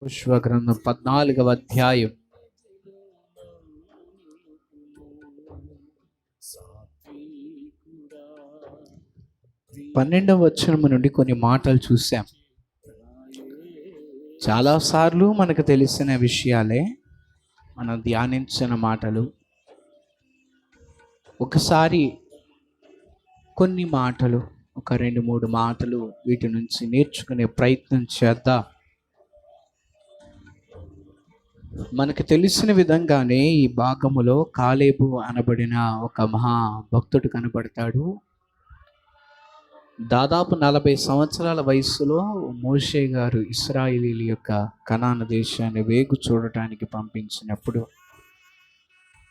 యెహోషువ గ్రంథం 14వ అధ్యాయం 12వ వచనం నుండి కొన్ని మాటలు చూసాం. చాలాసార్లు మనకు తెలిసిన విషయాలే మనం ధ్యానించిన మాటలు. ఒకసారి కొన్ని మాటలు, ఒక 2-3 మాటలు వీటి నుంచి నేర్చుకునే ప్రయత్నం చేద్దాం. మనకు తెలిసిన విధంగానే ఈ భాగములో కాలేబు అనబడిన ఒక మహా భక్తుడు కనబడతాడు. దాదాపు 40 సంవత్సరాల వయసులో మోషే గారు ఇశ్రాయేలీయుల యొక్క కనాను దేశాన్ని వేగు చూడటానికి పంపించినప్పుడు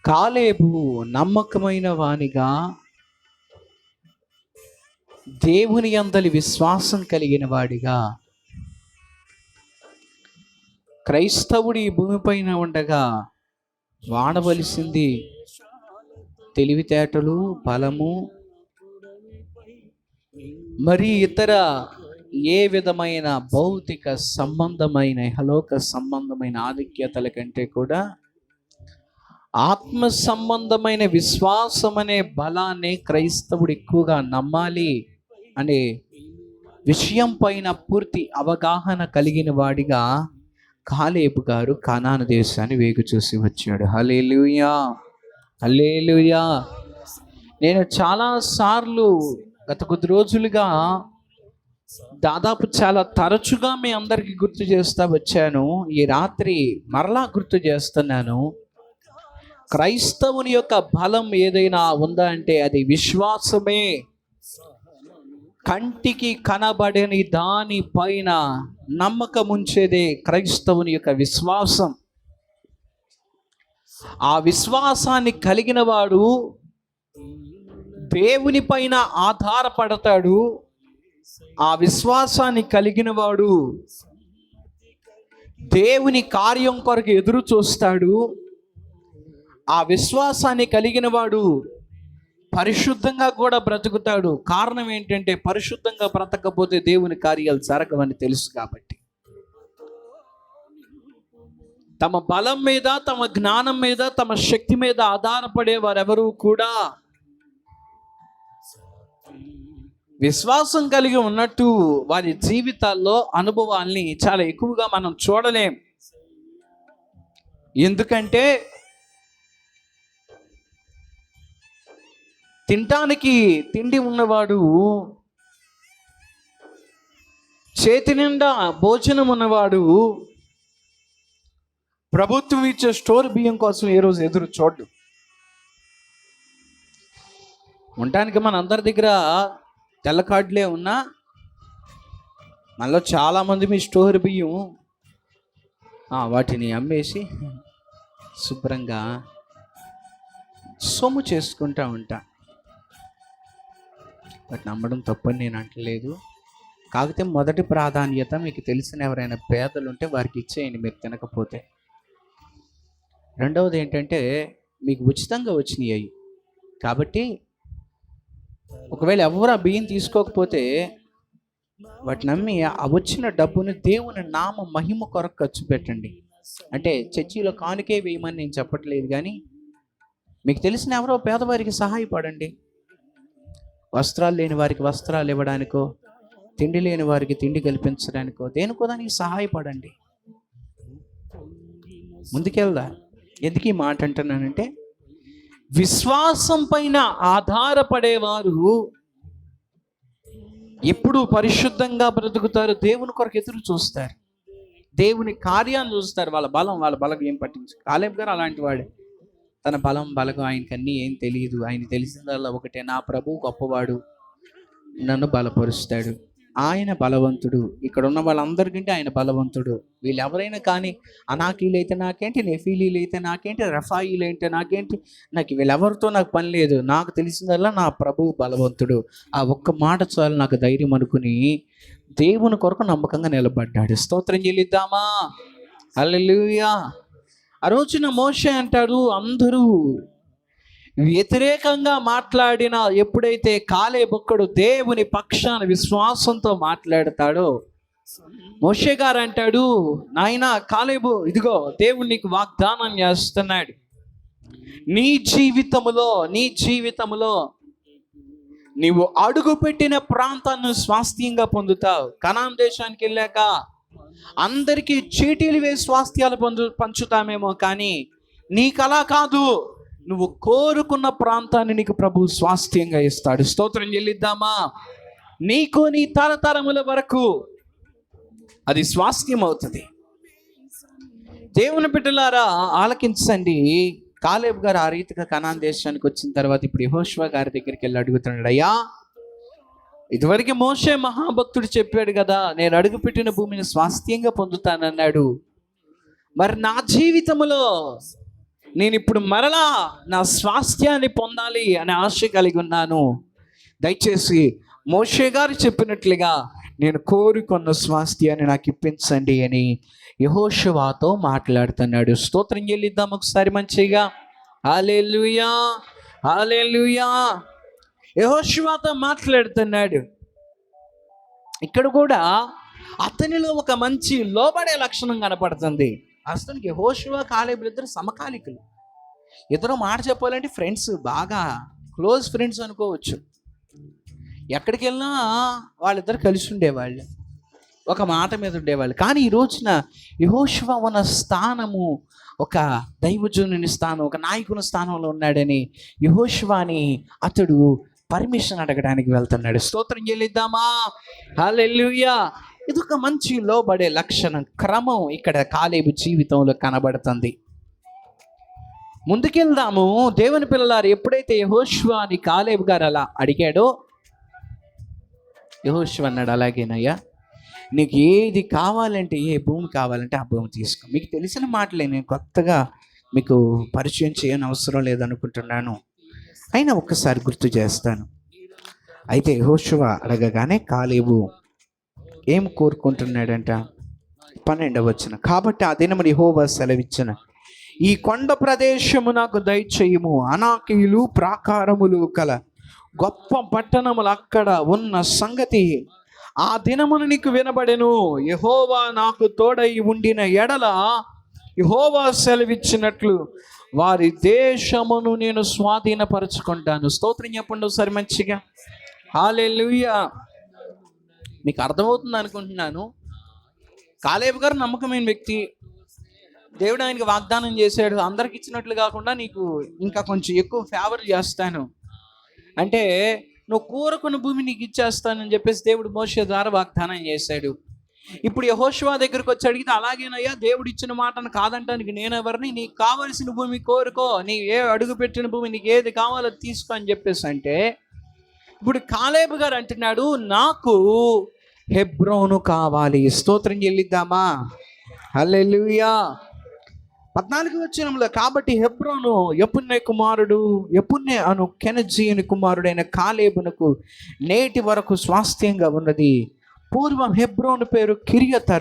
కాలేబు నమ్మకమైన వానిగా, దేవుని యందలి విశ్వాసం కలిగిన వాడిగా, క్రైస్తవుడు ఈ భూమిపైన ఉండగా వాడవలసింది తెలివితేటలు, బలము, మరి ఇతర ఏ విధమైన భౌతిక సంబంధమైన ఇహలోక సంబంధమైన ఆధిక్యతల కంటే కూడా ఆత్మ సంబంధమైన విశ్వాసం అనే బలాన్ని క్రైస్తవుడు ఎక్కువగా నమ్మాలి అనే విషయం పైన పూర్తి అవగాహన కలిగిన వాడిగా కాలేబు గారు కనాను దేశాన్ని వేగు చూసి వచ్చాడు. హల్లెలూయా, హల్లెలూయా. నేను చాలాసార్లు గత కొద్ది రోజులుగా దాదాపు చాలా తరచుగా మీ అందరికీ గుర్తు చేస్తూ వచ్చాను. ఈ రాత్రి మరలా గుర్తు చేస్తున్నాను. క్రైస్తవుని యొక్క బలం ఏదైనా ఉందా అంటే అది విశ్వాసమే. కంటికి కనబడని దానిపైన నమ్మకం ఉంచేదే క్రైస్తవుని యొక్క విశ్వాసం. ఆ విశ్వాసాన్ని కలిగిన వాడు దేవుని పైన ఆధారపడతాడు. ఆ విశ్వాసాన్ని కలిగిన వాడు దేవుని కార్యం కొరకు ఎదురు చూస్తాడు. ఆ విశ్వాసాన్ని కలిగిన వాడు పరిశుద్ధంగా కూడా బ్రతుకుతాడు. కారణం ఏంటంటే పరిశుద్ధంగా బ్రతకపోతే దేవుని కార్యాలు జరగవని తెలుసు కాబట్టి. తమ బలం మీద, తమ జ్ఞానం మీద, తమ శక్తి మీద ఆధారపడే వారెవరూ కూడా విశ్వాసం కలిగి ఉన్నట్టు వారి జీవితాల్లో అనుభవాల్ని చాలా ఎక్కువగా మనం చూడలేం. ఎందుకంటే తినటానికి తిండి ఉన్నవాడు, చేతి నిండా భోజనం ఉన్నవాడు ప్రభుత్వం ఇచ్చే స్టోర్ బియ్యం కోసం ఏ రోజు ఎదురు చూడు. ఉండటానికి మన అందరి దగ్గర తెల్ల కార్డులే ఉన్నా మనలో చాలామంది మీ స్టోర్ బియ్యం వాటిని అమ్మేసి శుభ్రంగా సొమ్ము చేసుకుంటూ ఉంటా. వాటిని నమ్మడం తప్పని నేను అంటలేదు. కాకపోతే మొదటి ప్రాధాన్యత మీకు తెలిసిన ఎవరైనా పేదలు ఉంటే వారికి ఇచ్చేయండి మీరు తినకపోతే. రెండవది ఏంటంటే మీకు ఉచితంగా వచ్చినాయి కాబట్టి ఒకవేళ ఎవరు ఆ బియ్యం తీసుకోకపోతే వాటిని నమ్మి ఆ వచ్చిన డబ్బుని దేవుని నామ మహిమ కొరకు ఖర్చు పెట్టండి. అంటే చర్చిలో కానుకే వేయమని నేను చెప్పట్లేదు, కానీ మీకు తెలిసిన ఎవరో పేదవారికి సహాయపడండి. వస్త్రాలు లేని వారికి వస్త్రాలు ఇవ్వడానికో, తిండి లేని వారికి తిండి కల్పించడానికో, దేనికో దానికి సహాయపడండి. ముందుకెళ్దా. ఎందుకు ఈ మాట అంటున్నానంటే విశ్వాసం పైన ఆధారపడేవారు ఎప్పుడు పరిశుద్ధంగా బ్రతుకుతారు. దేవుని కొరకు ఎదురు చూస్తారు, దేవుని కార్యాన్ని చూస్తారు. వాళ్ళ బలం ఏం పట్టించు. కాలేబు గారు అలాంటి వాడే. తన బలం ఆయనకి అన్నీ ఏం తెలియదు. ఆయన తెలిసిందల్లా ఒకటే, నా ప్రభువు గొప్పవాడు, నన్ను బలపరుస్తాడు, ఆయన బలవంతుడు. ఇక్కడ ఉన్న వాళ్ళందరికంటే ఆయన బలవంతుడు. వీళ్ళు ఎవరైనా కానీ అనాకీలు అయితే నాకేంటి, నెఫీలీలు అయితే నాకేంటి, రఫాయిలు అయితే నాకేంటి, నాకు వీళ్ళెవరితో నాకు పని లేదు. నాకు తెలిసిందల్లా నా ప్రభువు బలవంతుడు. ఆ ఒక్క మాట చాలు నాకు ధైర్యం అనుకుని దేవుని కొరకు నమ్మకంగా నిలబడ్డాడు. స్తోత్రం చెల్లిద్దామా. హల్లెలూయా. ఆ రోజున మోషే అంటాడు, అందరూ వ్యతిరేకంగా మాట్లాడిన ఎప్పుడైతే కాలేబు ఒక్కడు దేవుని పక్షాన విశ్వాసంతో మాట్లాడతాడో మోషే గారు అంటాడు, నాయనా కాలేబు, ఇదిగో దేవుడు నీకు వాగ్దానం చేస్తున్నాడు, నీ జీవితములో నీవు అడుగు పెట్టిన ప్రాంతాన్ని స్వాస్థ్యంగా పొందుతావు. కనాన్ దేశానికి వెళ్ళాక అందరికీ చీటీలు వేసి స్వాస్థ్యాలు పంచుతామేమో, కానీ నీకు అలా కాదు. నువ్వు కోరుకున్న ప్రాంతాన్ని నీకు ప్రభు స్వాస్థ్యంగా ఇస్తాడు. స్తోత్రం చెల్లిద్దామా? నీకు నీ తరతరముల వరకు అది స్వాస్థ్యం అవుతుంది. దేవుని బిడ్డలారా ఆలకించండి. కాలేబు గారు ఆ రీతిగా కనాన్ దేశానికి వచ్చిన తర్వాత ఇప్పుడు యెహోషువ గారి దగ్గరికి వెళ్ళి అడుగుతున్నాడు, అయ్యా ఇదివరకు మోషే మహాభక్తుడు చెప్పాడు కదా, నేను అడుగుపెట్టిన భూమిని స్వాస్థ్యంగా పొందుతానన్నాడు. మరి నా జీవితంలో నేను ఇప్పుడు మరలా నా స్వాస్థ్యాన్ని పొందాలి అనే ఆశ కలిగి ఉన్నాను. దయచేసి మోషే గారు చెప్పినట్లుగా నేను కోరుకున్న స్వాస్థ్యాన్ని నాకు ఇప్పించండి అని యెహోషువతో మాట్లాడుతున్నాడు. స్తోత్రం చెల్లిద్దాం ఒకసారి మంచిగా. హల్లెలూయా, హల్లెలూయా. యెహోషువతో మాట్లాడుతున్నాడు. ఇక్కడ కూడా అతనిలో ఒక మంచి లోబడే లక్షణం కనపడుతుంది. అసలు యెహోషువ కాలేబులు ఇద్దరు సమకాలికులు. ఇద్దరు మాట చెప్పాలంటే ఫ్రెండ్స్, బాగా క్లోజ్ ఫ్రెండ్స్ అనుకోవచ్చు. ఎక్కడికి వెళ్ళినా వాళ్ళిద్దరు కలిసి ఉండేవాళ్ళు, ఒక మాట మీద ఉండేవాళ్ళు. కానీ ఈ రోజున యెహోషువ ఉన్న స్థానము ఒక దైవజనుని స్థానం, ఒక నాయకుని స్థానంలో ఉన్నాడని యెహోషువని అతడు పర్మిషన్ అడగడానికి వెళ్తున్నాడు. స్తోత్రం చెల్లిద్దామా? హల్లెలూయా. ఇది ఒక మంచి లోబడే లక్షణం, క్రమం ఇక్కడ కాలేబు జీవితంలో కనబడుతుంది. ముందుకెళ్దాము. దేవుని పిల్లలారు, ఎప్పుడైతే యెహోషువని కాలేబు గారు అలా అడిగాడో, యెహోషువ అన్నాడు, అలాగేనయ్యా, నీకు ఏది కావాలంటే, ఏ భూమి కావాలంటే ఆ భూమి తీసుకో. మీకు తెలిసిన మాటలే, నేను కొత్తగా మీకు పరిచయం చేయని అవసరం లేదనుకుంటున్నాను, అయినా ఒక్కసారి గుర్తు చేస్తాను. అయితే యెహోషువ అడగగానే కాలేబు ఏం కోరుకుంటున్నాడంట? 12వ వచనం, కాబట్టి ఆ దినమున యెహోవా సెలవిచ్చిన ఈ కొండ ప్రదేశము నాకు దయచేయము, అనాకీయులు ప్రాకారములు కల గొప్ప పట్టణములు అక్కడ ఉన్న సంగతి ఆ దినమున నీకు వినబడెను. యెహోవా నాకు తోడై ఉండిన ఎడల యెహోవా సెలవిచ్చినట్లు వారి దేశమును నేను స్వాధీనపరచుకుంటాను. స్తోత్రం చెప్పండి ఒకసారి మంచిగా. హల్లెలూయా. మీకు అర్థమవుతుంది అనుకుంటున్నాను. కాలేబు గారు నమ్మకమైన వ్యక్తి. దేవుడు ఆయనకి వాగ్దానం చేశాడు, అందరికి ఇచ్చినట్లు కాకుండా నీకు ఇంకా కొంచెం ఎక్కువ ఫేవర్ చేస్తాను అంటే, నువ్వు కోరుకున్న భూమి నీకు ఇచ్చేస్తానని చెప్పేసి దేవుడు మోషే ద్వారా వాగ్దానం చేశాడు. ఇప్పుడు యెహోషువ దగ్గరికి వచ్చి అడిగితే, అలాగేనయ్యా, దేవుడు ఇచ్చిన మాటను కాదంటానికి నేనెవరిని, నీకు కావలసిన భూమి కోరుకో, నీ ఏ అడుగు పెట్టిన భూమి నీకు ఏది కావాలో తీసుకో అని చెప్పేసి అంటే, ఇప్పుడు కాలేబు గారు అంటున్నాడు, నాకు హెబ్రోను కావాలి. స్తోత్రం చెల్లిద్దామా? హల్లెలూయా. 14వ వచనంలో, కాబట్టి హెబ్రోను యెఫున్నె కుమారుడు, యెఫున్నె అను కెనజీయుని కుమారుడైన కాలేబునకు నేటి వరకు స్వాస్థ్యంగా ఉన్నది. పూర్వం హెబ్రోను పేరు కిరియత్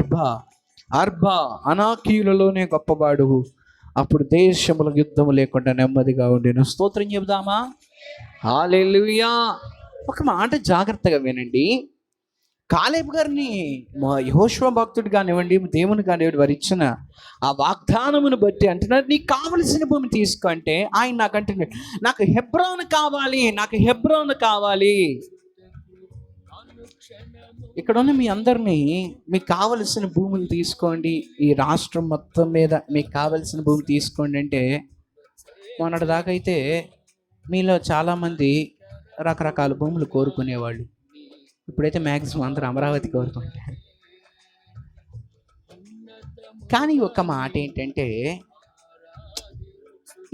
అర్బా అనాకీయులలోనే గొప్పవాడు. అప్పుడు దేశముల యుద్ధము లేకుండా నెమ్మదిగా ఉండేను. స్తోత్రం చెబుదామా? హల్లెలూయా. ఒక మాట జాగ్రత్తగా వినండి. కాలేబు గారిని యెహోషువ భక్తుడు కానివ్వండి, దేవుని కానివ్వండి, వారు ఇచ్చిన ఆ వాగ్దానమును బట్టి అంటున్నారు, నీకు కావలసిన భూమి తీసుకో అంటే, ఆయన నాకు అంటున్నాడు, నాకు హెబ్రోను కావాలి, నాకు హెబ్రోను కావాలి. ఇక్కడ ఉన్న మీ అందరినీ మీకు కావలసిన భూములు తీసుకోండి, ఈ రాష్ట్రం మొత్తం మీద మీకు కావలసిన భూమి తీసుకోండి అంటే, మొన్నటిదాకా అయితే మీలో చాలామంది రకరకాల భూములు కోరుకునేవాళ్ళు. ఇప్పుడైతే మ్యాక్సిమం అందరూ అమరావతి కోరుకుంటారు. కానీ ఒక మాట ఏంటంటే,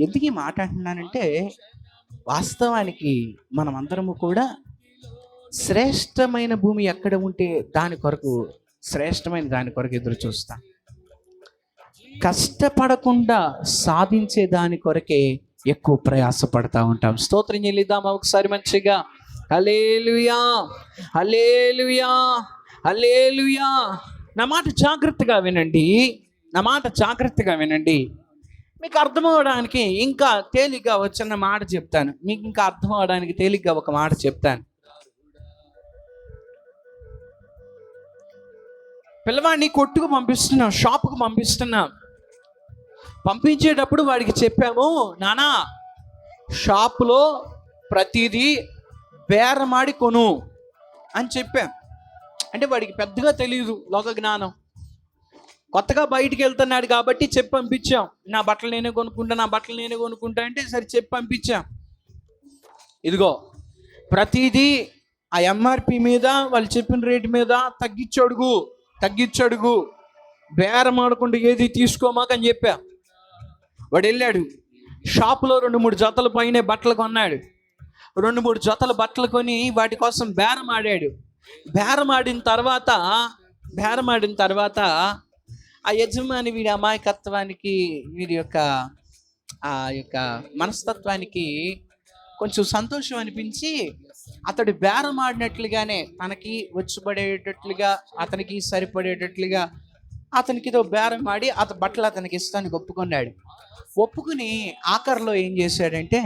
ఎందుకు ఈ మాట అంటున్నానంటే, వాస్తవానికి మనం అందరము కూడా శ్రేష్టమైన భూమి ఎక్కడ ఉంటే దాని కొరకు, శ్రేష్టమైన దాని కొరకు ఎదురు చూస్తాం. కష్టపడకుండా సాధించే దాని కొరకే ఎక్కువ ప్రయాసపడతా ఉంటాం. స్తోత్రం చెల్లిద్దామా ఒకసారి మంచిగా? హల్లెలూయా, హల్లెలూయా, హల్లెలూయా. నా మాట జాగ్రత్తగా వినండి, నా మాట జాగ్రత్తగా వినండి. మీకు అర్థం అవడానికి ఇంకా తేలిగ్గా వచ్చిన మాట చెప్తాను. మీకు ఇంకా అర్థం అవడానికి తేలిగ్గా ఒక మాట చెప్తాను. పిల్లవాడిని కొట్టుకు పంపిస్తున్నాం, షాపుకు పంపిస్తున్నాం. పంపించేటప్పుడు వాడికి చెప్పాము, నానా షాపులో ప్రతిదీ బేరమాడి కొను అని చెప్పాం. అంటే వాడికి పెద్దగా తెలియదు లోక జ్ఞానం, కొత్తగా బయటికి వెళ్తున్నాడు కాబట్టి చెప్పి పంపించాం. నా బట్టలు నేనే కొనుక్కుంటా అంటే సరే చెప్పి పంపించాం. ఇదిగో ప్రతిదీ ఆ ఎంఆర్పి మీద, వాళ్ళు చెప్పిన రేటు మీద తగ్గించడుగు, బేరం ఆడకుండా ఏది తీసుకోమాకని చెప్పా. వాడు వెళ్ళాడు షాపులో 2-3 జతల పైన బట్టలు కొన్నాడు. 2-3 జతల బట్టలు కొని వాటి కోసం బేరం ఆడాడు. బేరం ఆడిన తర్వాత ఆ యజమాని వీడి అమాయకత్వానికి, వీడి యొక్క ఆ యొక్క మనస్తత్వానికి కొంచెం సంతోషం అనిపించి, అతడు బేరం ఆడినట్లుగానే తనకి వచ్చుపడేటట్లుగా, అతనికి సరిపడేటట్లుగా అతనికి ఏదో బేరం ఆడి బట్టలు అతనికి ఇస్తానికి ఒప్పుకుని ఆఖరిలో ఏం చేశాడంటే,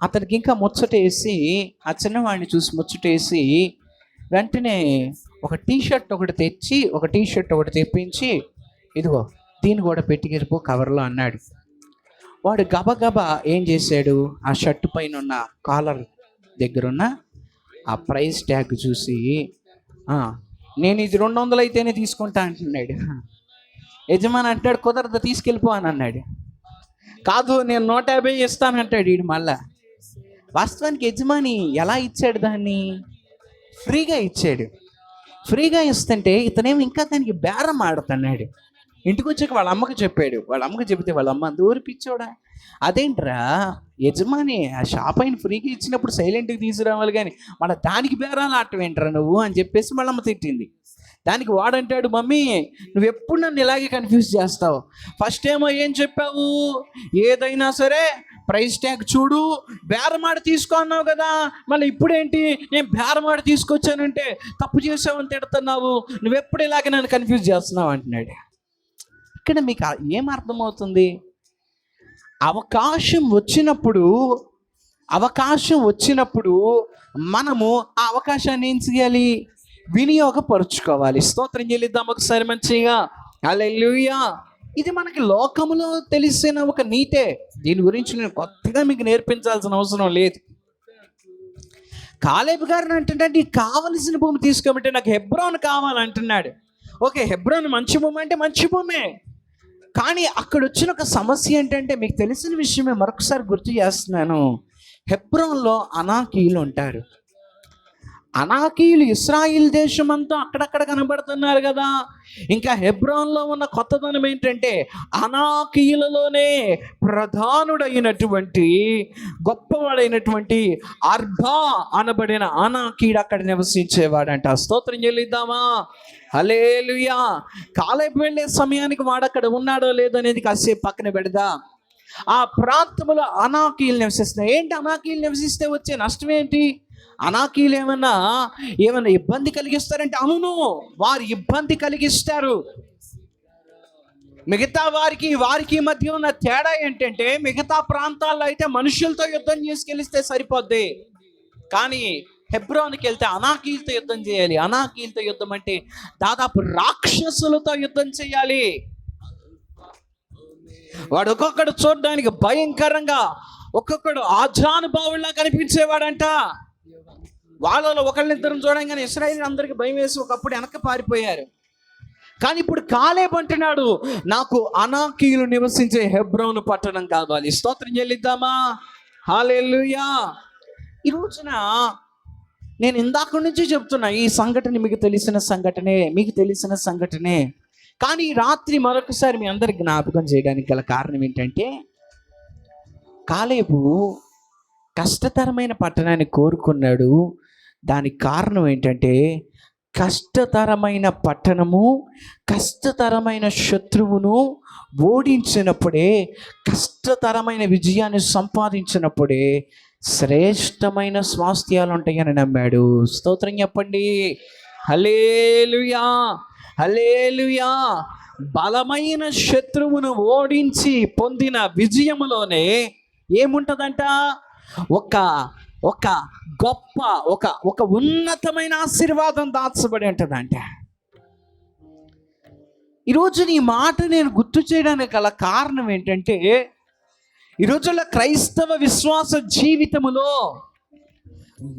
అతనికి ఇంకా ముచ్చటేసి, ఆ చిన్నవాడిని చూసి ముచ్చటేసి వెంటనే ఒక టీషర్ట్ ఒకటి తెప్పించి, ఇదిగో దీన్ని కూడా పెట్టుకెళ్ళిపో కవర్లో అన్నాడు. వాడు గబగబా ఏం చేశాడు, ఆ షర్టు పైన ఉన్న కాలర్ దగ్గరున్న ఆ ప్రైస్ ట్యాగ్ చూసి, నేను ఇది 200 అయితేనే తీసుకుంటా అంటున్నాడు. యజమాని అంటాడు, కుదరదు తీసుకెళ్ళిపో అని అన్నాడు. కాదు నేను 150 ఇస్తానంటాడు వీడు మళ్ళా. వాస్తవానికి యజమాని ఎలా ఇచ్చాడు, దాన్ని ఫ్రీగా ఇచ్చాడు. ఫ్రీగా ఇస్తుంటే ఇతనేమి ఇంకా దానికి బేరం ఆడుతున్నాడు. ఇంటికి వచ్చాక వాళ్ళ అమ్మకి చెప్పాడు. వాళ్ళ అమ్మకి చెబితే వాళ్ళ అమ్మ దూరి పిచ్చోడా, అదేంట్రా యజమాని ఆ షాప్ అయిన ఫ్రీగా ఇచ్చినప్పుడు సైలెంట్గా తీసుకురావాలి కానీ మళ్ళీ దానికి బేరాలు ఆడటం ఏంట్రా నువ్వు అని చెప్పేసి వాళ్ళ అమ్మ తిట్టింది. దానికి వాడంటాడు, మమ్మీ నువ్వు ఎప్పుడు నన్ను ఇలాగే కన్ఫ్యూజ్ చేస్తావు. ఫస్ట్ ఏమో ఏం చెప్పావు, ఏదైనా సరే ప్రైస్ ట్యాగ్ చూడు, బేరమాడి తీసుకో అన్నావు కదా, మళ్ళీ ఇప్పుడేంటి నేను బేరమాడి తీసుకొచ్చానంటే తప్పు చేసావని తిడుతున్నావు, నువ్వెప్పుడు ఇలాగే నన్ను కన్ఫ్యూజ్ చేస్తున్నావు అంటున్నాడు. ఇక్కడ మీకు ఏం అర్థమవుతుంది, అవకాశం వచ్చినప్పుడు మనము ఆ అవకాశాన్ని ఏం చేయాలి, వినియోగపరుచుకోవాలి. స్తోత్రం చెల్లిద్దాం ఒకసారి మంచిగా, హల్లెలూయా. ఇది మనకి లోకములో తెలిసిన ఒక నీతే, దీని గురించి నేను కొత్తగా మీకు నేర్పించాల్సిన అవసరం లేదు. కాలేబు గారిని అంటున్నాడు, నీకు కావలసిన భూమి తీసుకోమంటే నాకు హెబ్రోన్ కావాలంటున్నాడు. ఓకే, హెబ్రోన్ మంచి భూమి అంటే మంచి భూమే, కానీ అక్కడ వచ్చిన ఒక సమస్య ఏంటంటే, మీకు తెలిసిన విషయమే మరొకసారి గుర్తు చేస్తున్నాను. హెబ్రోన్లో అనాకీయులు ఉంటారు. అనాకీయులు ఇశ్రాయిల్ దేశం అంతా అక్కడక్కడ కనబడుతున్నారు కదా. ఇంకా హెబ్రోన్లో ఉన్న కొత్తదనం ఏంటంటే, అనాకీయులలోనే ప్రధానుడైనటువంటి గొప్పవాడైనటువంటి అర్బా అనబడిన అనాకీయుడు అక్కడ నివసించేవాడంట. స్తోత్రం చెల్లిద్దామా, హల్లెలూయా. కాలేబు వెళ్ళే సమయానికి వాడు అక్కడ ఉన్నాడో లేదో అనేది కాసేపు పక్కన పెడదాం. ఆ ప్రాంతంలో అనాకీయులు నివసిస్తున్నాయి. ఏంటి అనాకీయులు నివసిస్తే వచ్చే నష్టం ఏంటి? అనాకీయులు ఏమన్నా ఇబ్బంది కలిగిస్తారంటే, అవును వారు ఇబ్బంది కలిగిస్తారు. మిగతా వారికి మధ్య ఉన్న తేడా ఏంటంటే, మిగతా ప్రాంతాల్లో అయితే మనుషులతో యుద్ధం చేసుకెళ్ళిస్తే సరిపోద్ది, కానీ హెబ్రోన్కి వెళ్తే అనాకీయులతో యుద్ధం చేయాలి. అనాకీయులతో యుద్ధం అంటే దాదాపు రాక్షసులతో యుద్ధం చేయాలి. వాడు ఒక్కొక్కడు చూడడానికి భయంకరంగా, ఒక్కొక్కడు ఆజానుభావుల్లా కనిపించేవాడంట. వాళ్ళలో ఒకళ్ళిద్దరం చూడంగానే ఇశ్రాయేలు అందరికి భయం వేసి ఒకప్పుడు వెనక్కి పారిపోయారు. కానీ ఇప్పుడు కాలేబు అంటున్నాడు, నాకు అనాకీయులు నివసించే హెబ్రోను పట్టణం కావాలి. స్తోత్రం చెల్లిద్దామా, హల్లెలూయా. ఈ రోజున నేను ఇందాక నుంచి చెప్తున్నా, ఈ సంఘటన మీకు తెలిసిన సంఘటనే, కానీ రాత్రి మరొకసారి మీ అందరికి జ్ఞాపకం చేయడానికి గల కారణం ఏంటంటే, కాలేబు కష్టతరమైన పట్టణాన్ని కోరుకున్నాడు. దానికి కారణం ఏంటంటే, కష్టతరమైన పట్టణము, కష్టతరమైన శత్రువును ఓడించినప్పుడే, కష్టతరమైన విజయాన్ని సంపాదించినప్పుడే శ్రేష్టమైన స్వాస్థ్యాలు ఉంటాయని నమ్మాడు. స్తోత్రం చెప్పండి, హల్లెలూయా, హల్లెలూయా. బలమైన శత్రువును ఓడించి పొందిన విజయములోనే ఏముంటుందంట, ఒక గొప్ప ఒక ఉన్నతమైన ఆశీర్వాదం దాచబడి ఉంటుందంట. ఈరోజు నీ మాట నేను గుర్తు చేయడానికి గల కారణం ఏంటంటే, ఈ రోజుల్లో క్రైస్తవ విశ్వాస జీవితములో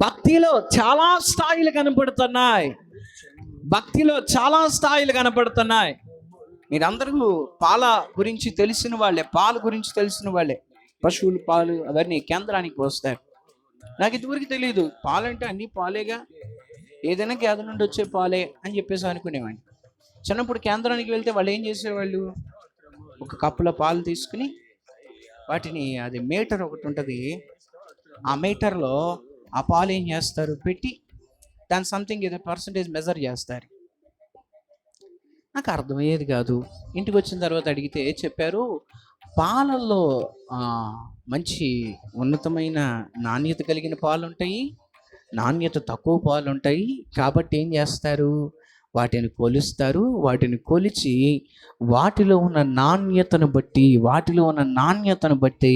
భక్తిలో చాలా స్థాయిలు కనపడుతున్నాయి. భక్తిలో చాలా స్థాయిలు కనపడుతున్నాయి. మీరందరూ పాల గురించి తెలిసిన వాళ్ళే, పాలు గురించి తెలిసిన వాళ్ళే. పశువుల పాలు అవన్నీ కేంద్రానికి వస్తారు. నాకు ఇంతవరకు తెలియదు, పాలంటే అన్నీ పాలేగా, ఏదైనా గేదె నుండి వచ్చే పాలే అని చెప్పేసి అనుకునేవాడిని. చిన్నప్పుడు కేంద్రానికి వెళ్తే వాళ్ళు ఏం చేసేవాళ్ళు, ఒక కప్పులో పాలు తీసుకుని వాటిని, అది మీటర్ ఒకటి ఉంటుంది, ఆ మీటర్లో ఆ పాలు ఏం చేస్తారు, పెట్టి దాని సంథింగ్ ఏదో పర్సంటేజ్ మెజర్ చేస్తారు. నాకు అర్థమయ్యేది కాదు. ఇంటికి వచ్చిన తర్వాత అడిగితే చెప్పారు, పాలల్లో మంచి ఉన్నతమైన నాణ్యత కలిగిన పాలు ఉంటాయి, నాణ్యత తక్కువ పాలు ఉంటాయి. కాబట్టి ఏం చేస్తారు, వాటిని కొలుస్తారు. వాటిని కొలిచి వాటిలో ఉన్న నాణ్యతను బట్టి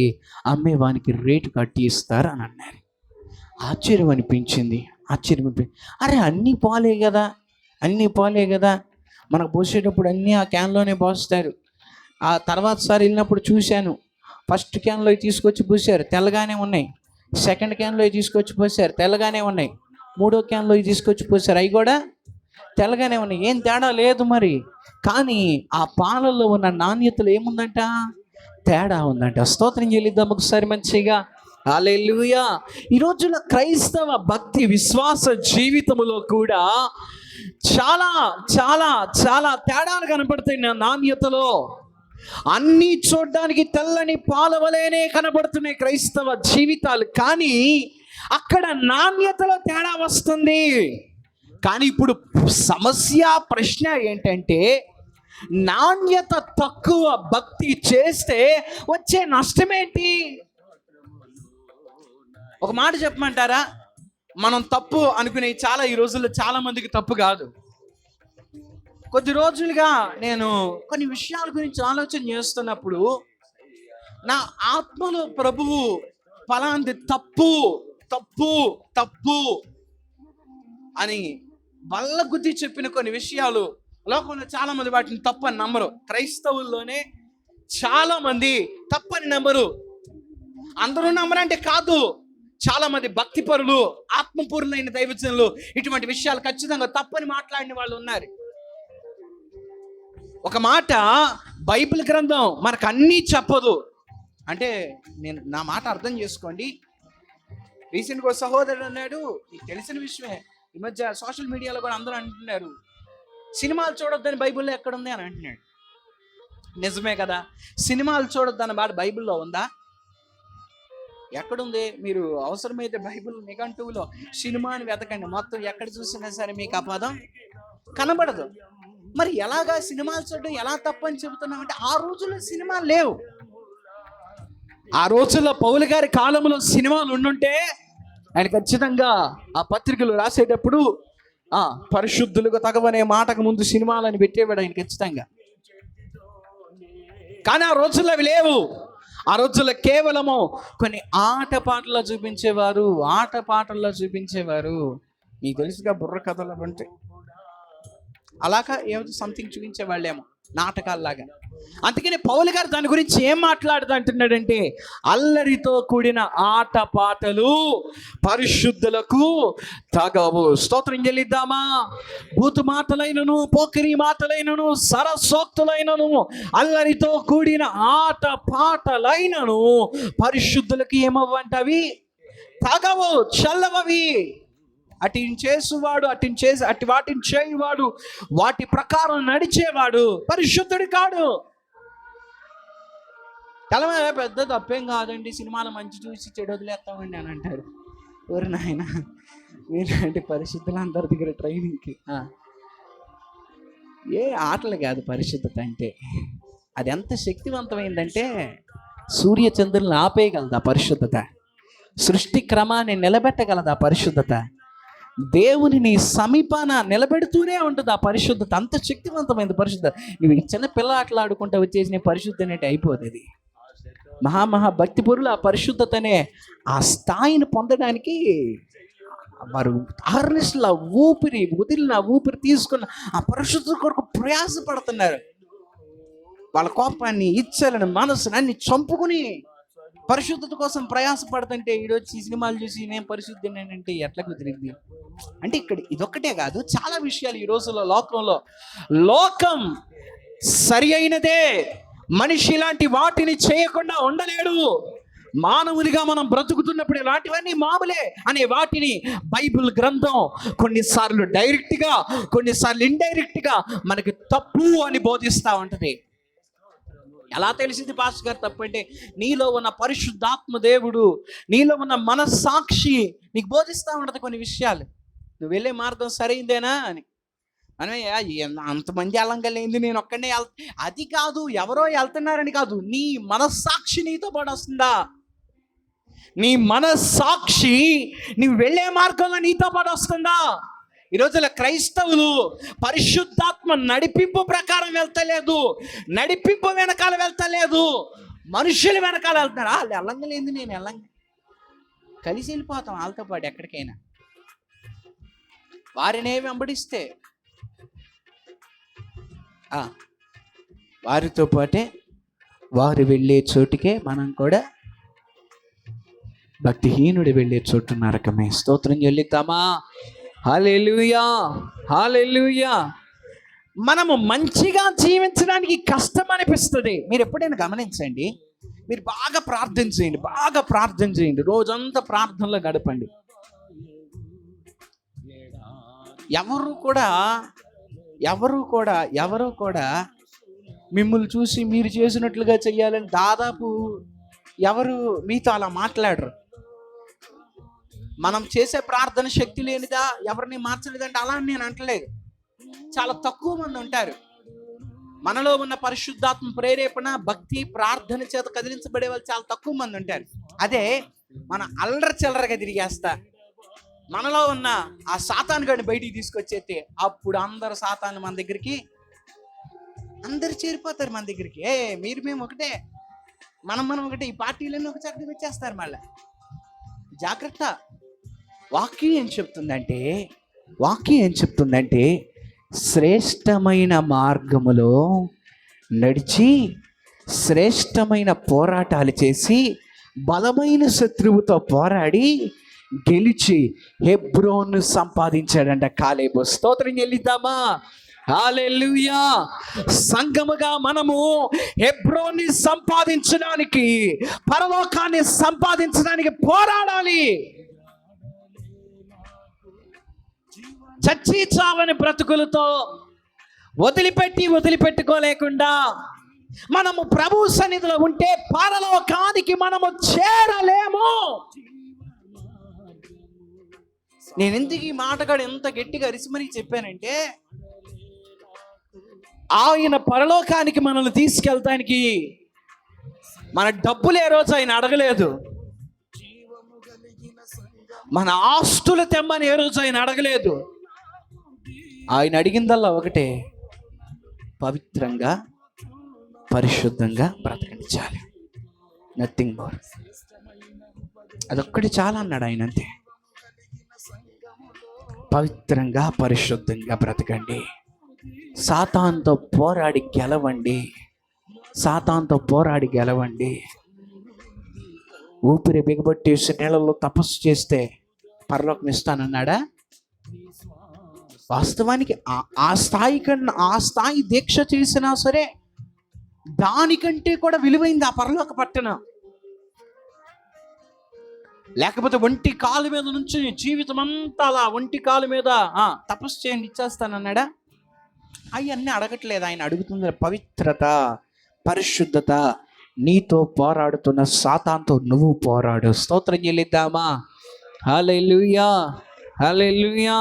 అమ్మేవానికి రేటు కట్టి ఇస్తారు అని అన్నారు. ఆశ్చర్యం అనిపించింది. అరే అన్నీ పాలే కదా, మనకు పోసేటప్పుడు అన్నీ ఆ క్యాన్లోనే పోస్తారు. ఆ తర్వాత సారి వెళ్ళినప్పుడు చూశాను, ఫస్ట్ క్యాన్లో తీసుకొచ్చి పోసారు, తెల్లగానే ఉన్నాయి. సెకండ్ క్యాన్లో తీసుకొచ్చి పోసారు, తెల్లగానే ఉన్నాయి. మూడో క్యాన్లో తీసుకొచ్చి పోసారు, అవి కూడా తెల్లగానే ఉన్నాయి. ఏం తేడా లేదు మరి. కానీ ఆ పాలల్లో ఉన్న నాణ్యతలో ఏముందంట, తేడా ఉందంట. స్తోత్రం చెల్లిద్దాం ఒకసారి మంచిగా. హల్లెలూయా. ఈ రోజున క్రైస్తవ భక్తి విశ్వాస జీవితంలో కూడా చాలా చాలా చాలా తేడాలు కనపడతాయి నా నాణ్యతలో. అన్నీ చూడడానికి తెల్లని పాల వలెనే కనబడుతున్నాయి క్రైస్తవ జీవితాలు, కానీ అక్కడ నాణ్యతలో తేడా వస్తుంది. కానీ ఇప్పుడు ప్రశ్న ఏంటంటే, నాణ్యత తక్కువ భక్తి చేస్తే వచ్చే నష్టమేంటి? ఒక మాట చెప్పమంటారా, మనం తప్పు అనుకునే చాలా ఈ రోజుల్లో చాలా మందికి తప్పు కాదు. కొద్ది రోజులుగా నేను కొన్ని విషయాల గురించి ఆలోచన చేస్తున్నప్పుడు నా ఆత్మలో ప్రభువు ఫలాంది తప్పు తప్పు తప్పు అని బల్ల గుద్ది చెప్పిన కొన్ని విషయాలు లోకంలో చాలా మంది వాటిని తప్పని నమ్మరు. క్రైస్తవుల్లోనే చాలా మంది తప్పని నమ్మరు. అందరూ నమ్మరంటే కాదు, చాలా మంది భక్తిపరులు, ఆత్మపూర్ణులైన దైవజనులు ఇటువంటి విషయాలు ఖచ్చితంగా తప్పని మాట్లాడిన వాళ్ళు ఉన్నారు. ఒక మాట, బైబిల్ గ్రంథం మనకు అన్నీ చెప్పదు అంటే, నా మాట అర్థం చేసుకోండి. రీసెంట్గా ఒక సహోదరుడు అన్నాడు, నీకు తెలిసిన విషయమే, ఈ మధ్య సోషల్ మీడియాలో కూడా అందరూ అంటున్నారు, సినిమాలు చూడొద్దని బైబిల్లో ఎక్కడుంది అని అంటున్నాడు. నిజమే కదా, సినిమాలు చూడొద్దన్న మాట బైబిల్లో ఉందా? ఎక్కడుంది? మీరు అవసరమైతే బైబిల్ నిఘంటువులో సినిమాని వెతకండి, మొత్తం ఎక్కడ చూసినా సరే మీకు ఆ పదం కనబడదు. మరి ఎలాగా సినిమాలు చూడడం ఎలా తప్పని చెబుతున్నామంటే, ఆ రోజుల్లో సినిమాలు లేవు. ఆ రోజుల్లో పౌలు గారి కాలంలో సినిమాలు ఉండుంటే ఆయన ఖచ్చితంగా ఆ పత్రికలు రాసేటప్పుడు పరిశుద్ధులుగా తగవనే మాటకు ముందు సినిమాలని పెట్టేవాడు ఆయన ఖచ్చితంగా. కానీ ఆ రోజుల్లో అవి లేవు. ఆ రోజుల్లో కేవలము కొన్ని ఆటపాటల్లో చూపించేవారు. మీకు తెలుసుగా బుర్ర కథలు అంటే అలాగా ఏదో సంథింగ్ చూపించేవాళ్ళేమో, నాటకాల్లాగా. అందుకని పౌలు గారు దాని గురించి ఏం మాట్లాడుతుంటున్నాడంటే, అల్లరితో కూడిన ఆటపాటలు పరిశుద్ధులకు తగవు. స్తోత్రం చెల్లిద్దామా? బూతు మాటలైనను, పోకిరి మాటలైనను, సరసోక్తులైనను, అల్లరితో కూడిన ఆట పాటలైనను పరిశుద్ధులకి ఏమవ్వంటవి? తగవు, చల్లవవి. వాటిని చేయువాడు, వాటి ప్రకారం నడిచేవాడు పరిశుద్ధుడు కాడు. కలమే పెద్ద తప్పేం కాదండి, సినిమాలు మంచి చూసి చెడు వదిలేస్తామండి అని అంటారు. ఎవరు నాయన వీళ్ళంటే పరిశుద్ధులు అందరి దగ్గర ట్రైనింగ్కి. ఏ ఆటలు కాదు పరిశుద్ధత అంటే. అది ఎంత శక్తివంతమైందంటే సూర్యచంద్రులను ఆపేయగలదు ఆ పరిశుద్ధత. సృష్టి క్రమాన్ని నిలబెట్టగలదు ఆ పరిశుద్ధత. దేవుని సమీపాన నిలబెడుతూనే ఉంటుంది ఆ పరిశుద్ధత. అంత శక్తివంతమైనది పరిశుద్ధత. ఇవి చిన్న పిల్ల ఆటలు ఆడుకుంటూ వచ్చేసిన పరిశుద్ధ అనేది అయిపోతుంది. మహా భక్తిపరులు ఆ పరిశుద్ధతనే, ఆ స్థాయిని పొందడానికి వారు వదిలిన ఊపిరి తీసుకున్న ఆ పరిశుద్ధత కొరకు ప్రయాసపడుతున్నారు. వాళ్ళ కోపాన్ని, ఇచ్చలను, మనసుని అన్ని చంపుకుని పరిశుద్ధత కోసం ప్రయాసపడుతుంటే ఈడొచ్చి సినిమాలు చూసి నేను పరిశుద్ధునేనంటే ఎట్లా కుదిరింది? అంటే ఇక్కడ ఇదొక్కటే కాదు, చాలా విషయాలు ఈ రోజుల్లో లోకం సరి అయినదే. మనిషి ఇలాంటి వాటిని చేయకుండా ఉండలేడు. మానవునిగా మనం బ్రతుకుతున్నప్పుడు ఇలాంటివన్నీ మామూలే అనే వాటిని బైబిల్ గ్రంథం కొన్నిసార్లు డైరెక్ట్గా, కొన్నిసార్లు ఇండైరెక్ట్గా మనకి తప్పు అని బోధిస్తూ ఉంటుంది. ఎలా తెలిసింది పాస్టర్ గారు తప్పు అంటే? నీలో ఉన్న పరిశుద్ధాత్మ దేవుడు, నీలో ఉన్న మనస్సాక్షి నీకు బోధిస్తూ ఉంటుంది కొన్ని విషయాలు. నువ్వు వెళ్ళే మార్గం సరైందేనా అని. అని అంతమంది వెళ్ళంగలేదు, నేను ఒక్కడే అది కాదు, ఎవరో వెళ్తున్నారని కాదు, నీ మనస్సాక్షి నీతో పాటు వస్తుందా? నీ మనస్సాక్షి నీవు వెళ్ళే మార్గంలో నీతో పాటు వస్తుందా? ఈ రోజుల క్రైస్తవులు పరిశుద్ధాత్మ నడిపింపు ప్రకారం వెళ్తలేదు, నడిపింపు వెనకాల వెళ్తలేదు, మనుషుల వెనకాల వెళ్తున్నారు. వాళ్ళు వెళ్ళంగలేదు, నేను వెళ్ళంగ కలిసి వెళ్ళిపోతాం వాళ్ళతో పాటు ఎక్కడికైనా. వారినే వెంబడిస్తే వారితో పాటే వారు వెళ్ళే చోటుకే మనం కూడా, భక్తిహీనుడు వెళ్ళే చోటు నరకమే. స్తోత్రం చెల్లిద్దామా? హల్లెలూయా, హల్లెలూయా. మనము మంచిగా జీవించడానికి కష్టం అనిపిస్తుంది. మీరు ఎప్పుడైనా గమనించండి, మీరు బాగా ప్రార్థన చేయండి, రోజంతా ప్రార్థనలో గడపండి. ఎవరు కూడా మిమ్మల్ని చూసి మీరు చేసినట్లుగా చెయ్యాలని దాదాపు ఎవరు మీతో అలా మాట్లాడరు. మనం చేసే ప్రార్థన శక్తి లేనిదా, ఎవరిని మార్చలేదంటే అలా అని నేను అంటలేదు. చాలా తక్కువ మంది ఉంటారు. మనలో ఉన్న పరిశుద్ధాత్మ ప్రేరేపణ, భక్తి, ప్రార్థన చేత కదిలించబడే వాళ్ళు చాలా తక్కువ మంది ఉంటారు. అదే మన అల్లరి చిల్లరగా తిరిగేస్తా మనలో ఉన్న ఆ సాతాను గడిని బయటికి తీసుకొచ్చేస్తే అప్పుడు అందరు సాతాను మన దగ్గరికి, అందరు చేరిపోతారు మన దగ్గరికి. మేము ఒకటే, మనం ఒకటే, ఈ పార్టీలన్నీ ఒక చక్కగా వచ్చేస్తారు. మళ్ళీ జాగ్రత్త. వాక్యం ఏం చెప్తుందంటే శ్రేష్టమైన మార్గములో నడిచి, శ్రేష్టమైన పోరాటాలు చేసి, బలమైన శత్రువుతో పోరాడి గెలిచి హెబ్రోను సంపాదించాడంట కాలేబు. స్తోత్రం చెల్లిద్దామా? హల్లెలూయా. సంఘముగా మనము హెబ్రోన్ని సంపాదించడానికి, పరలోకాన్ని సంపాదించడానికి పోరాడాలి. చచ్చి చావని బ్రతుకులతో వదిలిపెట్టుకోలేకుండా మనము ప్రభు సన్నిధిలో ఉంటే పరలోకానికి మనము చేరలేము. నేను ఎందుకు ఈ మాటగాడు ఎంత గట్టిగా అరిసిమరి చెప్పానంటే, ఆయన పరలోకానికి మనల్ని తీసుకెళ్తానికి మన డబ్బులు ఏ రోజు ఆయన అడగలేదు, మన ఆస్తులు తెమ్మని ఏ రోజు ఆయన అడగలేదు. ఆయన అడిగిందల్లా ఒకటే, పవిత్రంగా పరిశుద్ధంగా బ్రతకనించాలి, నథింగ్ మోర్. అదొక్కటి చాలా అన్నాడు ఆయన, అంతే. పవిత్రంగా పరిశుద్ధంగా బ్రతకండి, సాతానుతో పోరాడి గెలవండి. ఊపిరి బిగబట్టేసి నీళ్ళలో తపస్సు చేస్తే పరలోకం ఇస్తానన్నాడా? వాస్తవానికి ఆ స్థాయి దీక్ష చేసినా సరే దానికంటే కూడా విలువైంది ఆ పరలోక పట్టణం. లేకపోతే ఒంటి కాలు మీద నుంచి జీవితం అంతా అలా ఒంటి కాలు మీద తపస్సు చేయండి ఇచ్చేస్తానన్నాడా? అవన్నీ అడగట్లేదు. ఆయన అడుగుతుంది పవిత్రత, పరిశుద్ధత. నీతో పోరాడుతున్న సాతానుతో నువ్వు పోరాడు. స్తోత్రం చెల్లిద్దామా? హల్లెలూయా, హల్లెలూయా.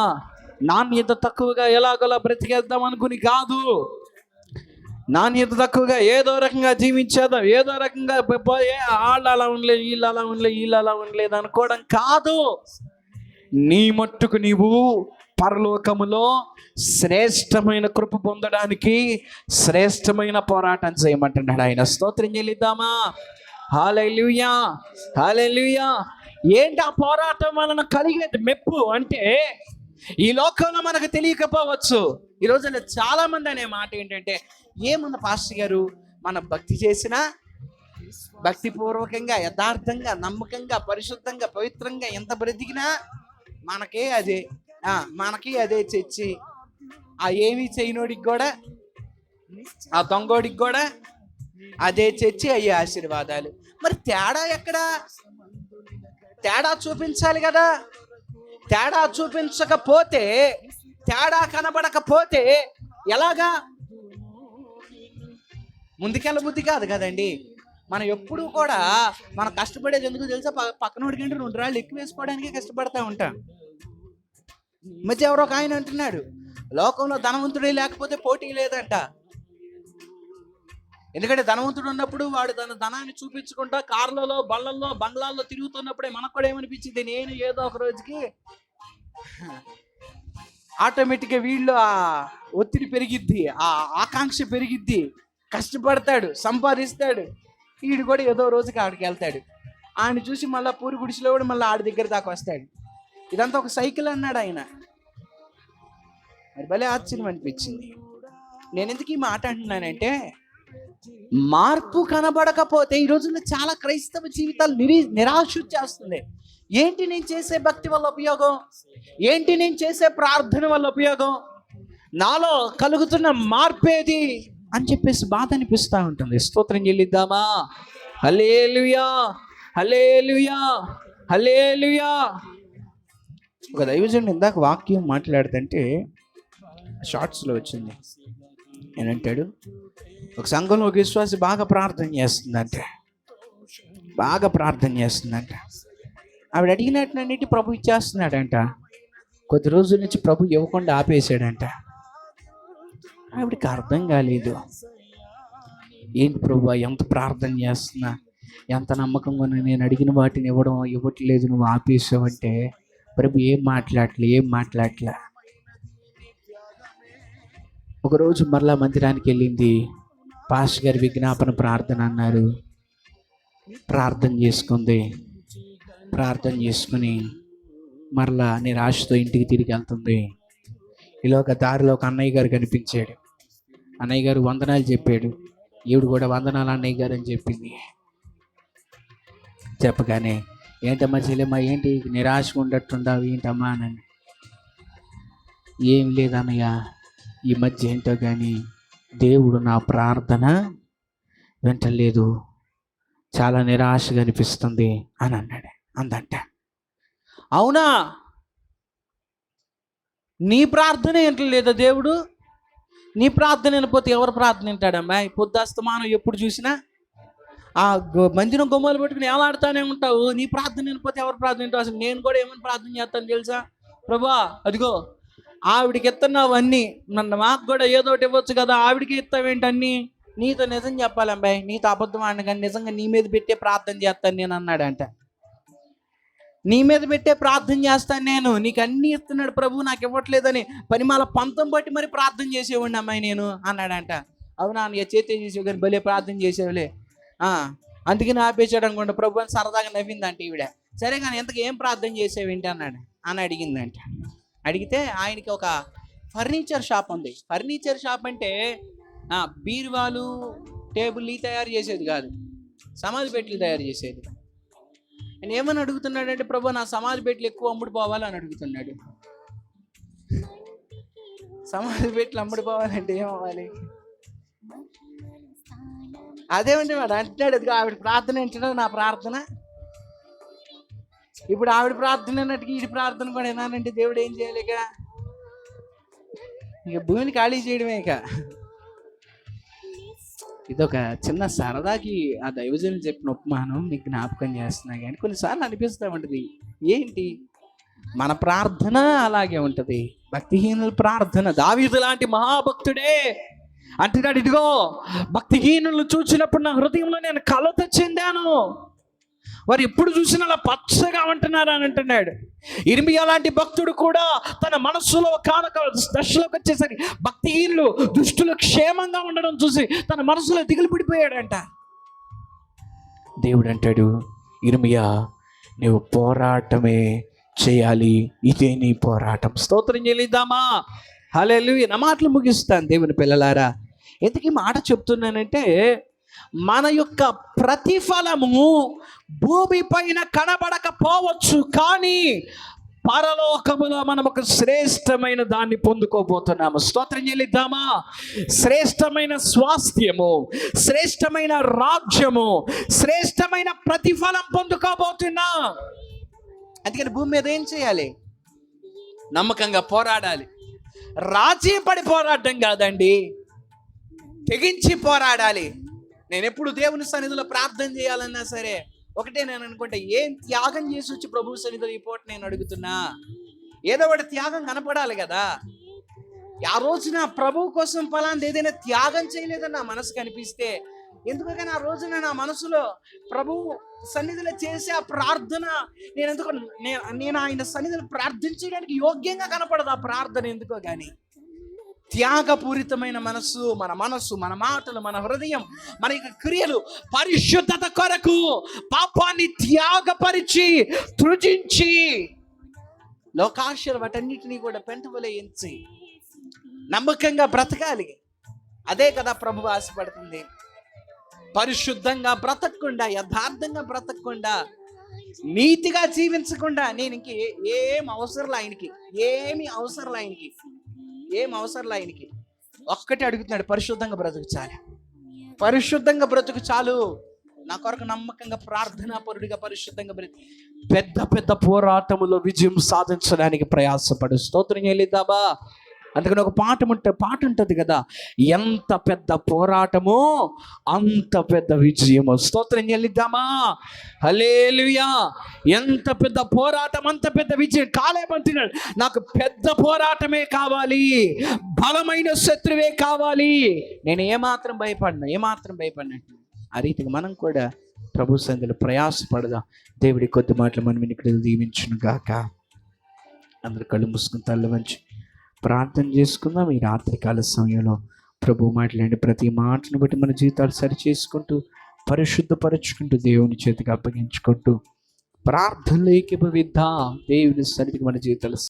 నాణ్యత తక్కువగా ఎలాగోలా బ్రతికేద్దాం అనుకుని కాదు, నాణ్యత తక్కువగా ఏదో రకంగా జీవించేద్దాం, ఏదో రకంగా వాళ్ళు అలా ఉండలేదు, వీళ్ళు అలా ఉండలేదు అనుకోవడం కాదు. నీ మట్టుకు నీవు పరలోకములో శ్రేష్టమైన కృప పొందడానికి శ్రేష్టమైన పోరాటం చేయమంటున్నాడు ఆయన. స్తోత్రం చెల్లిద్దామా? హల్లెలూయా, హల్లెలూయా. ఏంటి ఆ పోరాటం వలన కలిగేది మెప్పు అంటే, ఈ లోకంలో మనకు తెలియకపోవచ్చు. ఈ రోజుల్లో చాలా మంది అనే మాట ఏంటంటే, ఏమన్నా పాస్టర్ గారు మన భక్తి చేసినా, భక్తిపూర్వకంగా, యథార్థంగా, నమ్మకంగా, పరిశుద్ధంగా, పవిత్రంగా ఎంత బ్రతికినా మనకి అదే చచ్చి, ఆ ఏమీ చేయనోడికి కూడా, ఆ దొంగోడికి కూడా అదే చచ్చి అయ్యే ఆశీర్వాదాలు. మరి తేడా ఎక్కడా? తేడా చూపించాలి కదా. తేడా చూపించకపోతే, తేడా కనబడకపోతే ఎలాగా? ముందుకెళ్ళ బుద్ధి కాదు కదండి. మనం ఎప్పుడు కూడా మనం కష్టపడేది ఎందుకు తెలుసా? పక్కనోడి కంటే 2 రాళ్ళు ఎక్కువ వేసుకోవడానికే కష్టపడతా ఉంటాం. మధ్య ఎవరో ఒక ఆయన అంటున్నాడు, లోకంలో ధనవంతుడే లేకపోతే పోటీ లేదంట. ఎందుకంటే ధనవంతుడు ఉన్నప్పుడు వాడు తన ధనాన్ని చూపించుకుంటా కార్లలో, బళ్ళల్లో, బంగ్లాల్లో తిరుగుతున్నప్పుడే మనకు కూడా ఏమనిపించింది, నేను ఏదో ఒక రోజుకి ఆటోమేటిక్గా వీళ్ళు ఆ ఒత్తిడి పెరిగిద్ది, ఆ ఆకాంక్ష పెరిగిద్ది, కష్టపడతాడు, సంపాదిస్తాడు, వీడు కూడా ఏదో రోజుకి ఆడికి వెళ్తాడు. ఆయన చూసి మళ్ళీ పూరి గుడిసిలో కూడా మళ్ళీ ఆడి దగ్గర దాకా వస్తాడు. ఇదంతా ఒక సైకిల్ అన్నాడు ఆయన. మరి భలే ఆశ్చర్యం అనిపించింది. నేను ఎందుకు ఈ మాట అంటున్నానంటే, మార్పు కనబడకపోతే ఈ రోజుల్లో చాలా క్రైస్తవ జీవితాలు నిరాశ చేస్తుంది. ఏంటి నేను చేసే భక్తి వల్ల ఉపయోగం? ఏంటి నేను చేసే ప్రార్థన వల్ల ఉపయోగం? నాలో కలుగుతున్న మార్పేది అని చెప్పేసి బాధ అనిపిస్తూ ఉంటుంది. స్తోత్రం చెల్లిద్దామా? హల్లెలూయా, హల్లెలూయా, హల్లెలూయా. ఒక దైవజనుడు ఇందాక వాక్యం మాట్లాడుతుంటే షార్ట్స్లో వచ్చింది. ఏనంటాడు, ఒక సంఘంలో ఒక విశ్వాసి బాగా ప్రార్థన చేస్తుందంట. ఆవిడ అడిగినట్లన్నిటి ప్రభు ఇచ్చేస్తున్నాడంట. కొద్ది రోజుల నుంచి ప్రభు ఇవ్వకుండా ఆపేశాడంట. ఆవిడకి అర్థం కాలేదు, ఏంటి ప్రభు ఎంత ప్రార్థన చేస్తున్నా, ఎంత నమ్మకంగా నేను అడిగిన వాటిని ఇవ్వట్లేదు, నువ్వు ఆపేసావంటే ప్రభు ఏం మాట్లాడలే. ఒకరోజు మరలా మందిరానికి వెళ్ళింది. పాస్టర్ గారి విజ్ఞాపన ప్రార్థన అన్నారు. ప్రార్థన చేసుకుని మరలా నిరాశతో ఇంటికి తిరిగి వెళ్తుంది. ఈలోక దారిలో ఒక అన్నయ్య గారు కనిపించాడు. అన్నయ్య గారు వందనాలు చెప్పాడు. ఈవిడ కూడా వందనాలు అన్నయ్య గారు అని చెప్పింది. చెప్పగానే, ఏంటమ్మా చెల్లెమ్మా, ఏంటి నిరాశగా ఉండట్టుండవు ఏంటమ్మా అని. ఏం లేదన్నయ్య, ఈ మధ్య ఏంటో కానీ దేవుడు నా ప్రార్థన వింటలేదు, చాలా నిరాశగా అనిపిస్తుంది అని అందంట. అవునా, నీ ప్రార్థన వింటలేదా దేవుడు? నీ ప్రార్థన వినపోతే ఎవరు ప్రార్థన వింటాడమ్మా? పొద్దుస్తమానం ఎప్పుడు చూసినా ఆ మందిరం గుమ్మాలు పెట్టుకుని ఏలాడుతూనే ఉంటావు. నీ ప్రార్థన వినపోతే ఎవరు ప్రార్థన వింటావు? అసలు నేను కూడా ఏమని ప్రార్థన చేస్తాను తెలుసా? ప్రభా, అదిగో ఆవిడికి ఇస్తున్నావు అన్నీ, మాకు కూడా ఏదో ఒకటి ఇవ్వచ్చు కదా, ఆవిడికి ఇస్తావేంటన్నీ? నీతో నిజం చెప్పాలమ్మాయి, నీతో అబద్ధం ఆడిన కానీ నిజంగా నీ మీద పెట్టే ప్రార్థన చేస్తాను నేను అన్నాడంట. నీ మీద పెట్టే ప్రార్థన చేస్తాను నేను, నీకు అన్నీ ఇస్తున్నాడు ప్రభు, నాకు ఇవ్వట్లేదని పనిమాల పంతం బట్టి మరి ప్రార్థన చేసేవాడిని అమ్మాయి నేను అన్నాడంట. అవునా, నీ చేతే చేసేవి కానీ భలే ప్రార్థన చేసేవులే, అందుకని ఆపేసాడు అనుకోండి ప్రభు అని సరదాగా నవ్విందంట ఈవిడ. సరే కానీ ఎంతకు ఏం ప్రార్థన చేసేవేంటి అని అడిగిందంట. అడిగితే ఆయనకి ఒక ఫర్నిచర్ షాప్ ఉంది. ఫర్నిచర్ షాప్ అంటే బీరువాలు, టేబుల్ తయారు చేసేది కాదు, సమాధి పెట్టెలు తయారు చేసేది. ఆయన ఏమని అడుగుతున్నాడంటే, ప్రభు నా సమాధి పెట్టెలు ఎక్కువ అమ్ముడుపోవాలి అని అడుగుతున్నాడు. సమాధి పెట్టెలు అమ్ముడుపోవాలంటే ఏమవ్వాలి? అదేమంటే వాడు అంటున్నాడు, అది ఆవిడ ప్రార్థన ఏంటంటే నా ప్రార్థన. ఇప్పుడు ఆవిడ ప్రార్థన అన్నట్టుగా వీడి ప్రార్థన కూడా ఏనానంటే దేవుడు ఏం చేయాలి? ఇక భూమిని ఖాళీ చేయడమే. ఇదొక చిన్న సరదాకి ఆ దైవజనులు చెప్పిన ఉపమానం మీకు జ్ఞాపకం చేస్తున్నా. కానీ కొన్నిసార్లు అనిపిస్తూ ఉంటుంది, ఏంటి మన ప్రార్థన అలాగే ఉంటుంది. భక్తిహీనుల ప్రార్థన, దావీదు లాంటి మహాభక్తుడే అంటున్నాడు, ఇదిగో భక్తిహీనులు చూసినప్పుడు నా హృదయంలో నేను కలత చెందాను, వారు ఎప్పుడు చూసినా అలా పచ్చగా ఉంటున్నారు అని అంటున్నాడు. ఇర్మియా లాంటి భక్తుడు కూడా తన మనస్సులో కానక దశలోకి వచ్చేసరికి భక్తిహీనులు, దుష్టులు క్షేమంగా ఉండడం చూసి తన మనసులో దిగులు పడిపోయాడంట. దేవుడు అంటాడు, ఇర్మియా నువ్వు పోరాటమే చేయాలి, ఇదే నీ పోరాటం. స్తోత్రం చెల్లిద్దామా? హల్లెలూయా. నా మాటలు ముగిస్తాను దేవుని పిల్లలారా. ఎందుకు ఈ మాట చెప్తున్నానంటే, మన యొక్క ప్రతిఫలము భూమి పైన కనబడకపోవచ్చు, కానీ పరలోకములో మనం ఒక శ్రేష్టమైన దాన్ని పొందుకోబోతున్నాము. స్తోత్రం చెల్లిద్దామా? శ్రేష్టమైన స్వాస్థ్యము, శ్రేష్టమైన రాజ్యము, శ్రేష్టమైన ప్రతిఫలం పొందుకోబోతున్నా. అందుకని భూమి మీద ఏం చేయాలి? నమ్మకంగా పోరాడాలి. రాజీ పడి పోరాడడం కాదండి, తెగించి పోరాడాలి. నేను ఎప్పుడు దేవుని సన్నిధిలో ప్రార్థన చేయాలన్నా సరే ఒకటే నేను అనుకుంటా, ఏం త్యాగం చేసి వచ్చి ప్రభు సన్నిధిలో ఈ పూట నేను అడుగుతున్నా? ఏదో ఒకటి త్యాగం కనపడాలి కదా. ఆ రోజున ప్రభు కోసం ఫలాంది ఏదైనా త్యాగం చేయలేదని నా మనసు కనిపిస్తే, ఎందుకని ఆ రోజున నా మనసులో ప్రభు సన్నిధిలో చేసే ఆ ప్రార్థన నేను ఆయన సన్నిధిలో ప్రార్థించడానికి యోగ్యంగా కనపడదు ఆ ప్రార్థన. ఎందుకో కానీ త్యాగపూరితమైన మనస్సు, మన మాటలు, మన హృదయం, మన యొక్క క్రియలు పరిశుద్ధత కొరకు పాపాన్ని త్యాగపరిచి త్రుజించి లోకాశలు వాటన్నిటినీ కూడా పెంటవలే ఎంచి నమ్మకంగా బ్రతకాలి. అదే కదా ప్రభు ఆశపడుతుంది. పరిశుద్ధంగా బ్రతకకుండా, యథార్థంగా బ్రతకకుండా, నీతిగా జీవించకుండా, నేను ఇంక ఏం అవసరం ఆయనకి, ఏం అవసరం ఆయనకి ఒక్కటే అడుగుతున్నాడు, పరిశుద్ధంగా బ్రతుకు చాలు, పరిశుద్ధంగా బ్రతుకు చాలు. నా కొరకు నమ్మకంగా ప్రార్థనాపరుడిగా పరిశుద్ధంగా బ్రతుకు. పెద్ద పెద్ద పోరాటములో విజయం సాధించడానికి ప్రయాసపడు. స్తోత్రం చెల్లిద్దామా? అందుకని ఒక పాట ఉంటుంది కదా, ఎంత పెద్ద పోరాటమో అంత పెద్ద విజయము. స్తోత్రం చెల్లిద్దామా? హల్లెలూయా! ఎంత పెద్ద పోరాటం అంత పెద్ద విజయం. కాలేమంటున్నాడు, నాకు పెద్ద పోరాటమే కావాలి, బలమైన శత్రువే కావాలి, నేను ఏమాత్రం భయపడినట్టు. ఆ రీతిగా మనం కూడా ప్రభు సన్నిధిలో ప్రయాసపడదాం. దేవుడి కొద్ది మాటలు మనం ఇక్కడ దీవించును గాక. అందరు కళ్ళు మూసుకుని తల్ల వంచి ప్రార్థన చేసుకుందాం. ఈ రాత్రికాల సమయంలో ప్రభు మాట్లాడి ప్రతి మాటను బట్టి మన జీవితాలు సరి చేసుకుంటూ, పరిశుద్ధపరచుకుంటూ, దేవుని చేతికి అప్పగించుకుంటూ ప్రార్థనలో ఏకీభవిద్దాం. దేవుని సన్నిధికి మన జీవితాలు